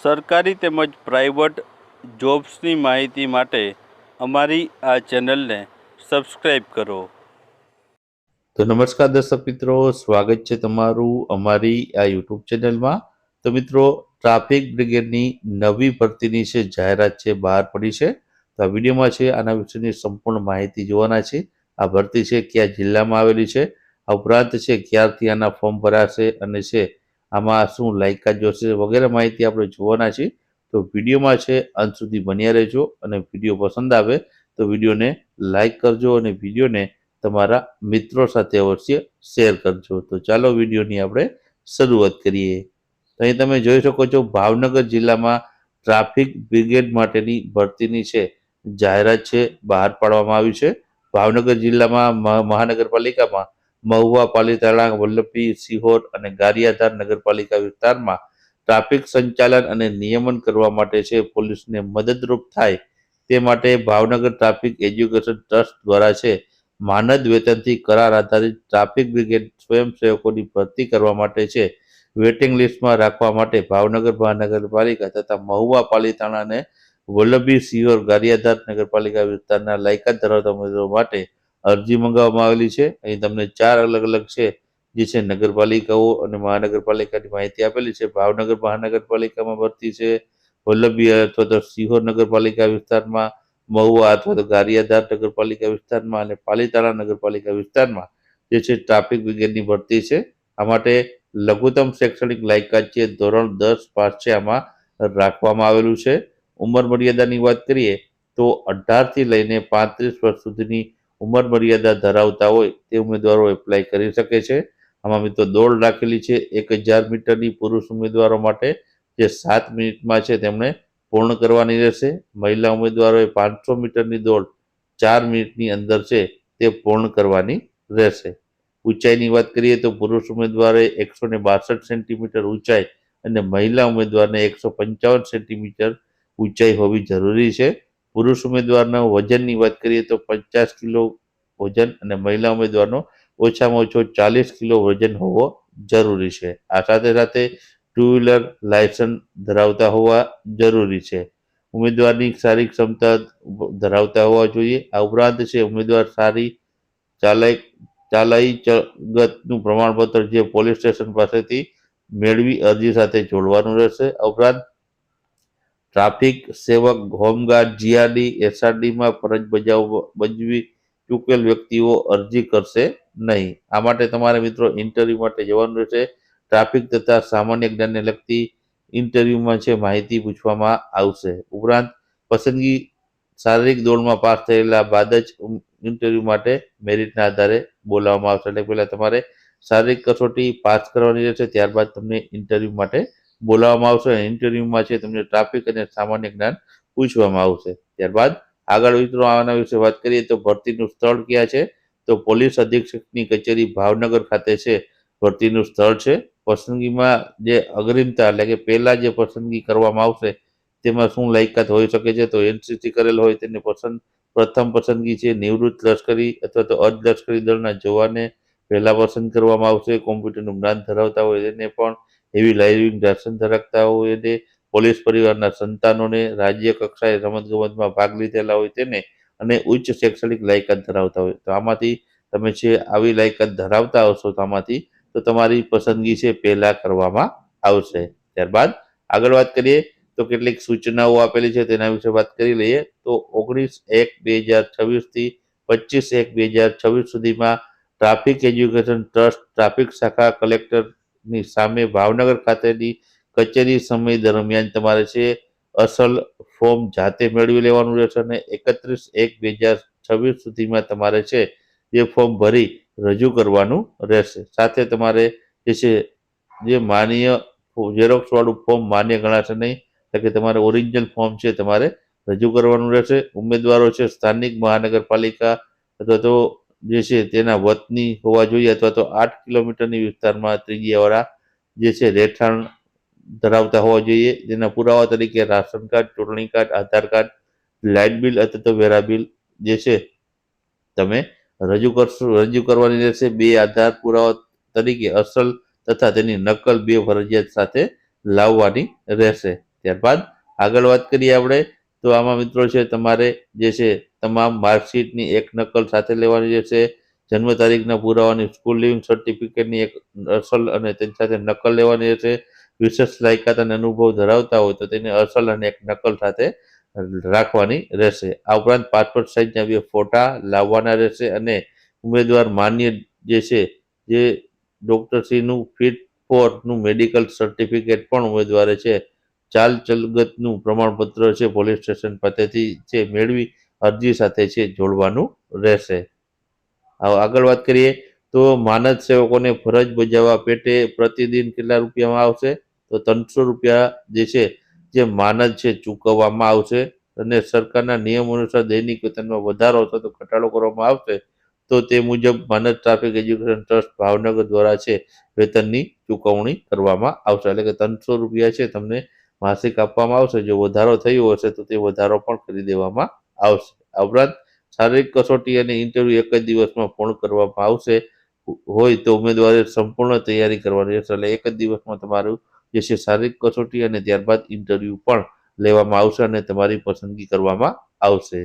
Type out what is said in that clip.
સરકારી તેમજ પ્રાઇવેટ જોબ્સની માહિતી માટે અમારી આ ચેનલને સબસ્ક્રાઈબ કરો. તો નમસ્કાર દર્શક મિત્રો, સ્વાગત છે તમારું અમારી આ યુટ્યુબ ચેનલમાં. તો મિત્રો, ટ્રાફિક બ્રિગેડની નવી ભરતીની છે જાહેરાત છે બહાર પડી છે. તો આ વિડીયોમાં છે આના વિશેની સંપૂર્ણ માહિતી જોવાના છે. આ ભરતી છે કયા જિલ્લામાં આવેલી છે, આ ઉપરાંત છે ક્યારથી આના ફોર્મ ભરાશે અને છે આમાં શું લાયકાત જોશે વગેરે માહિતી આપણે જોવાના છે. તો વિડીયોમાં છે અંત સુધી બન્યા રહેજો અને વિડીયો પસંદ આવે તો વિડીયોને લાઈક કરજો અને વિડીયોને તમારા મિત્રો સાથે અવશ્ય શેર કરજો. તો ચાલો વિડીયોની આપણે શરૂઆત કરીએ. તો અહીં તમે જોઈ શકો છો, ભાવનગર જિલ્લામાં ટ્રાફિક બ્રિગેડ માટેની ભરતીની છે જાહેરાત છે બહાર પાડવામાં આવી છે. ભાવનગર જિલ્લામાં મહાનગરપાલિકામાં મહુવા, પાલીતાણા, વલ્લભી, સિહોર અને ગારિયાધાર નગરપાલિકા વિસ્તારમાં ટ્રાફિક સંચાલન અને નિયમન કરવા માટે છે પોલીસને મદદરૂપ થાય તે માટે ભાવનગર ટ્રાફિક એજ્યુકેશન ટ્રસ્ટ દ્વારા છે માનદ વેતનથી કરાર આધારિત ટ્રાફિક બ્રિગેડ સ્વયંસેવકોની ભરતી કરવા માટે છે વેટિંગ લિસ્ટમાં રાખવા માટે ભાવનગર મહાનગરપાલિકા તથા મહુવા, પાલીતાણા અને વલ્લભી, સિહોર, ગારિયાધાર નગરપાલિકા વિસ્તારના લાયકાત ધરાવતા ઉમેદવારો માટે અરજી મંગાવવામાં આવેલી છે. અહીં તમને 4 અલગ અલગ છે જે છે નગરપાલિકાઓ અને મહાનગરપાલિકાની માહિતી આપેલી છે. ભાવનગર મહાનગરપાલિકામાં ભરતી છે, વલ્લભી અથવા તો સિહોર નગરપાલિકા વિસ્તારમાં, મહુવા અથવા તો ગારિયાધાર નગરપાલિકા વિસ્તારમાં અને પાલીતાણા નગરપાલિકા વિસ્તારમાં જે છે ટ્રાફિક બ્રિગેડની ભરતી છે. આ માટે લઘુત્તમ શૈક્ષણિક લાયકાત છે ધોરણ 10 પાસ છે આમાં રાખવામાં આવેલું છે. ઉંમર મર્યાદાની વાત કરીએ તો 18 થી લઈને 35 વર્ષ સુધીની ઉંમર મર્યાદા ધરાવતા હોય તે ઉમેદવારો એપ્લાય કરી શકે છે. આમાં મિત્રો દોડ રાખેલી છે 1000 મીટરની પુરુષ ઉમેદવારો માટે, જે 7 મિનિટમાં છે તેમણે પૂર્ણ કરવાની રહેશે. મહિલા ઉમેદવારોએ 500 મીટરની દોડ 4 મિનિટની અંદર છે તે પૂર્ણ કરવાની રહેશે. ઊંચાઈની વાત કરીએ તો પુરુષ ઉમેદવારે 162 સેન્ટીમીટર ઊંચાઈ અને મહિલા ઉમેદવારને 155 સેન્ટીમીટર ઊંચાઈ હોવી જરૂરી છે. પુરુષ ઉમેદવારના વજનની વાત કરીએ તો 50 કિલો વજન અને મહિલા ઉમેદવારનો ઓછામાં ઓછો 40 કિલો વજન હોવો જરૂરી છે. આ સાથે સાથે 2 વ્હીલર લાયસન્સ ધરાવતા હોવા જરૂરી છે. ઉમેદવારની શારીરિક ક્ષમતા ધરાવતા હોવા જોઈએ. આ ઉપરાંત છે ઉમેદવાર સારી ચાલાકીનું પ્રમાણપત્ર જે પોલીસ સ્ટેશન પાસેથી મેળવી અરજી સાથે જોડવાનું રહેશે. આ ઉપરાંત ટ્રાફિક સેવક, હોમગાર્ડ, જીઆરડી, એસઆરડીમાં ફરજ બજવી ચૂકેલ વ્યક્તિઓ અરજી કરશે નહીં. આ માટે તમારે મિત્રો ઇન્ટરવ્યુ માટે જવાનું રહેશે. ટ્રાફિક તથા સામાન્ય જ્ઞાનને લગતી ઇન્ટરવ્યુમાં છે માહિતી પૂછવામાં આવશે. ઉપરાંત પસંદગી શારીરિક દોડમાં પાસ થયેલા બાદ જ ઇન્ટરવ્યુ માટે મેરિટના આધારે બોલાવવામાં આવશે. એટલે પહેલા તમારે શારીરિક કસોટી પાસ કરવાની રહેશે, ત્યારબાદ તમને ઇન્ટરવ્યુ માટે બોલાવવામાં આવશે. ઇન્ટરવ્યુમાં છે તમને ટ્રાફિક અને સામાન્ય જ્ઞાન પૂછવામાં આવશે. ત્યારબાદ આગળ મિત્રો આના વિશે વાત કરીએ તો ભરતીનું સ્થળ ક્યાં છે, તો પોલીસ અધિક્ષકની કચેરી ભાવનગર ખાતે છે ભરતીનું સ્થળ છે. પસંદગીમાં જે અગ્રિમતા એટલે કે પહેલા જે પસંદગી કરવામાં આવશે તેમાં શું લાયકાત હોઈ શકે છે, તો એનસીસી કરેલ હોય તેને પ્રથમ પસંદગી છે. નિવૃત્ત લશ્કરી અથવા તો અર્ધલશ્કરી દળના જવાનને પહેલા પસંદ કરવામાં આવશે. કોમ્પ્યુટરનું જ્ઞાન ધરાવતા હોય તેને પણ, હેવી લાઇવિંગ લાયસન્સ ધરાવતા હોય તેને, પોલીસ પરિવારના સંતાનોને, રાજ્ય કક્ષાએ રમતગમતમાં ભાગ લીધેલા હોય તેને અને ઉચ્ચ શૈક્ષણિક લાયકાત ધરાવતા હોય. તો આમાંથી તમે છે આવી લાયકાત ધરાવતા હશો તો આમાંથી તો તમારી પસંદગી છે પહેલા કરવામાં આવશે. ત્યારબાદ આગળ વાત કરીએ તો કેટલીક સૂચનાઓ આપેલી છે તેના વિશે વાત કરી લઈએ. તો 19/1/2026 થી 25/1/2026 સુધીમાં ટ્રાફિક એજ્યુકેશન ટ્રસ્ટ ટ્રાફિક શાખા કલેક્ટરની સામે ભાવનગર ખાતેની કચેરી સમય દરમિયાન તમારે છે અસલ ફોર્મ જાતે મેળવી લેવાનું રહેશે અને 31/1/2026 સુધીમાં તમારે છે એ ફોર્મ ભરી રજૂ કરવાનું રહેશે. સાથે તમારે જે છે જે માન્ય ઝેરોક્સ વાળું ફોર્મ માન્ય ગણાશે નહીં, એટલે કે તમારે ઓરિજિનલ ફોર્મ છે તમારે રજૂ કરવાનું રહેશે. ઉમેદવારો છે સ્થાનિક મહાનગરપાલિકા અથવા તો જે છે તેના વતની હોવા જોઈએ અથવા તો 8 કિલોમીટરની વિસ્તારમાં ત્રિજ્યાવાળા જે છે રહેઠાણ ધરાવતા હોવા જોઈએ. જેના પુરાવા તરીકે રાશન કાર્ડ, ચૂંટણી કાર્ડ, આધાર કાર્ડ, લાઇટ બિલ અથવા તો વેરા બિલ જે છે તમે રજૂ કરવાની રહેશે. 2 આધાર પુરાવા તરીકે અસલ તથા તેની નકલ 2 ફરજિયાત સાથે લાવવાની રહેશે. ત્યારબાદ આગળ વાત કરીએ આપણે તો આમાં મિત્રો છે તમારે જે છે તમામ માર્કશીટની એક નકલ સાથે લેવાની રહેશે, જન્મ તારીખના પુરાવાની સ્કૂલ લિવિંગ સર્ટિફિકેટની એક અસલ અને તેની સાથે નકલ લેવાની રહેશે, વિશેષ લાયકાત અને અનુભવ ધરાવતા હોય તો તેની અસલ અને એક નકલ સાથે રાખવાની રહેશે. આ ઉપરાંત પાસપોર્ટ સાઇઝના 2 ફોટા લાવવાના રહેશે અને ઉમેદવાર માન્ય જે છે જે ડૉક્ટરશ્રીનું ફિટ ફોરનું મેડિકલ સર્ટિફિકેટ પણ ઉમેદવારે છે ચાલ ચલગતનું પ્રમાણપત્ર છે પોલીસ સ્ટેશન ખાતેથી છે મેળવી અરજી સાથે છે જોડવાનું રહેશે. હવે આગળ વાત કરીએ તો માનદ સેવકોને ફરજ બજાવવા પેટે પ્રતિદિન કેટલા રૂપિયામાં આવશે તો 300 રૂપિયા જે છે જે માનદ છે ચૂકવવામાં આવશે અને સરકારના નિયમ અનુસાર દૈનિક વેતનમાં વધારો અથવા તો ઘટાડો કરવામાં આવશે તો તે મુજબ માનદ ટ્રાફિક એજ્યુકેશન ટ્રસ્ટ ભાવનગર દ્વારા છે વેતનની ચૂકવણી કરવામાં આવશે. એટલે કે 300 રૂપિયા છે તમને માસિક આપવામાં આવશે. જો વધારો થયો હશે તો તે વધારો પણ કરી દેવામાં આવશે. આ ઉપરાંત શારીરિક કસોટી અને ઇન્ટરવ્યુ એક જ દિવસમાં પૂર્ણ કરવામાં આવશે હોય તો ઉમેદવારે સંપૂર્ણ તૈયારી કરવાની રહેશે. એટલે એક જ દિવસમાં તમારું જે છે શારીરિક કસોટી અને ત્યારબાદ ઇન્ટરવ્યુ પણ લેવામાં આવશે અને તમારી પસંદગી કરવામાં આવશે.